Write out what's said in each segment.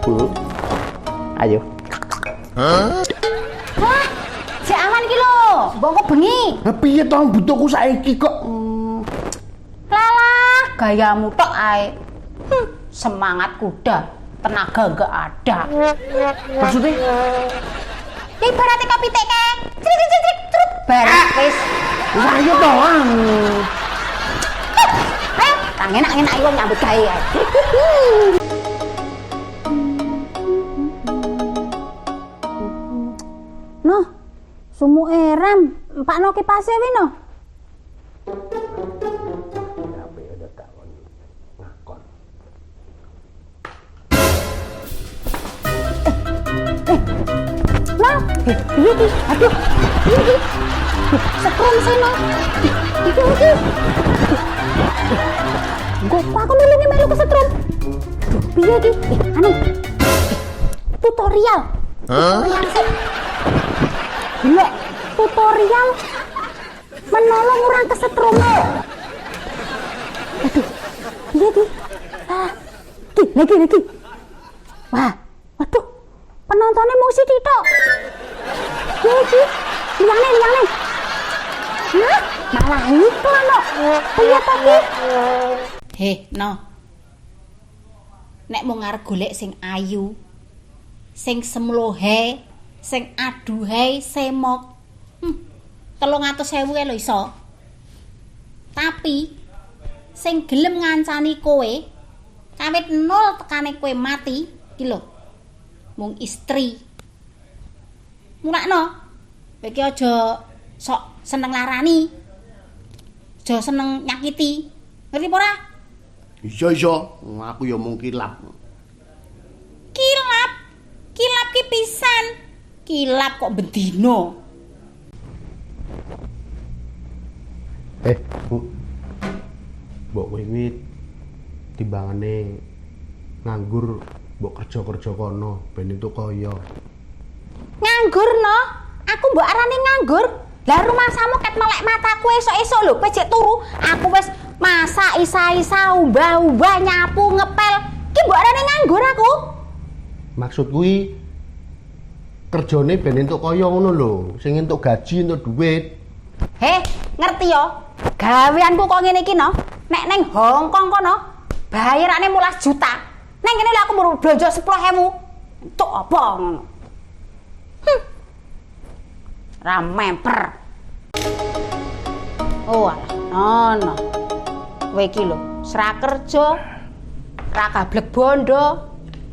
Bu. Ayo. Hah? Si aman iki lho, mbok kok bengi. Lah piye to butuhku saiki kok. Lalah, gayamu tok ae. Semangat kuda, tenaga enggak ada. Maksudnya? Ya ibaratnya kopi tek kae. Crik truk bareng wis. Wah, ayo to. Ayo, tak enak-enak wong nyambut gawe ae. Noh, sumu eram, empakno kipase wi no. Nah, iki, aduh, iki, setrum seno, iki, gue aku nulungi melu ke setrum, piye iki, anu, tutorial, gila, tutorial, menolong orang kesetrum, aduh, piye iki, lagi, wah, waduh. Penontonnya musik titok. Iki, liyane. Hah? Malah iklan kok. Piye to iki? Heh, no. Nek mau ngarep golek sing ayu, sing semlohe, sing aduhai semok. 300.000 kae lho iso. Tapi sing gelem ngancani kowe, kawit 0 tekane kowe mati, iki lho. Mung istri. Mulakno. Iki aja sok seneng larani. Aja seneng nyakiti. Ngerti apa ora? Iya, aku ya mung kilap. Kilap ki pisan. Kilap kok bendino. Bu. Mbok kowe iki timbangane nganggur mbok kerja kono ben entuk kaya. Nganggur no? Aku mbok arane nganggur. Lah rumah samu ket melek mataku esuk-esuk lho, kowe jek turu. Aku wis masak isa-isa, ubah-ubah, nyapu, ngepel. Ki mbok arane nganggur aku. Maksud kuwi kerjane ben entuk kaya ngono lho, sing entuk gaji, entuk duit. Heh, ngerti yo. Gaweanku kok ngene iki no. Nek ning Hongkong kono bayarane 15 juta. Neng kene lho aku mau belanja 10.000. Entuk apa ngono? Ra memper. Oh alah, no. Kowe iki lho, sra kerja, ra gablek bondo,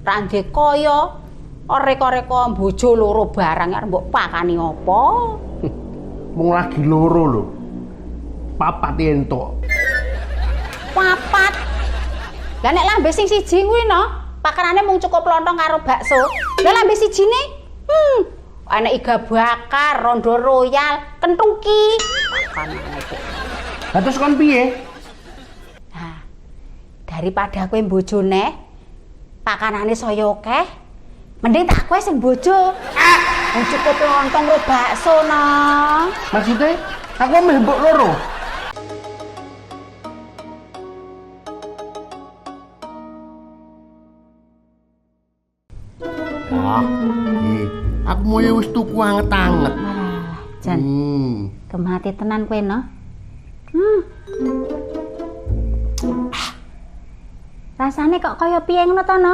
ra ndek kaya, orek-oreko bojo loro barang arep mbok pakani apa? Mung lagi loro lho. Papat entuk. Papat. Lah nek lambe sing siji kuwi no, pakarane mung cukup lontong karo bakso. Lah lambe sijine, ana iga bakar, rondo royal, kentuki. Pakanane iki. Lah terus kon piye? Nah, daripada kowe bojone, pakanane saya akeh, mending tak kowe sing bojo. Wong cukup lontong karo bakso no. Maksudnya aku meh mbok loro. Aku mau wis tuku anget-anget. Jan. Kemati tenan kowe no. Rasane kok kaya piye ngono to no?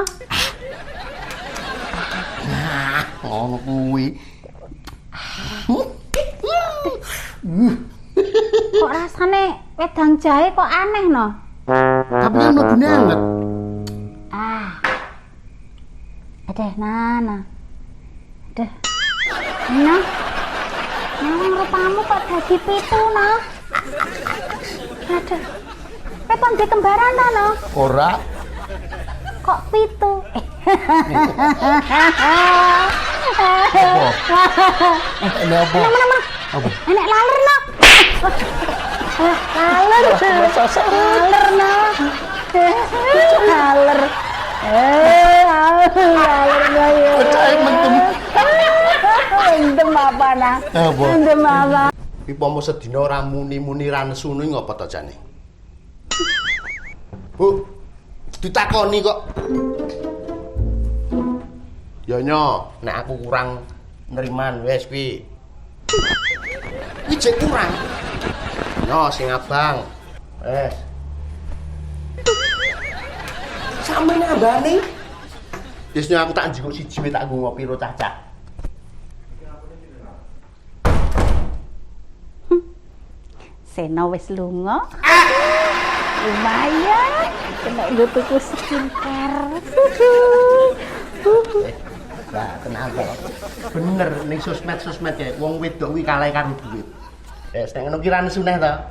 Ngono kuwi. Kok rasane wedang jahe kok aneh no? Tapi kan mlebune anget. Aduh, Nana. Aduh. Nah. Nawang rupamu kok dadi pitu, no? Aduh. Kowe pon duwe kembaran ta, no? Ora. Kok pitu? Ini apa? Mana? Apa? Enek laler, no? Laler. Laler, no? Laler. Laler. Cai mentem. Mentem apa, nah? Apa? Mentem apa? Iki pomo sedina ora muni-muni ra nesu ngopo to jane? Bu, ditakoni kok. Ya nyo, nek aku kurang neriman wis kuwi. Iki jek kurang. Nyo sing abang. Wes. Sampe nambani. Wis nyo aku tak njikuk siji tak nggo ngopi ro cacah. Sena wis lunga. Lumayan. Kena nggo tuku skincare. Lah, kenapa? Bener ning sosmed-sosmed ya, wong wedok kuwi kalah karo duit. Nek ngono ki ra nesuneh ta?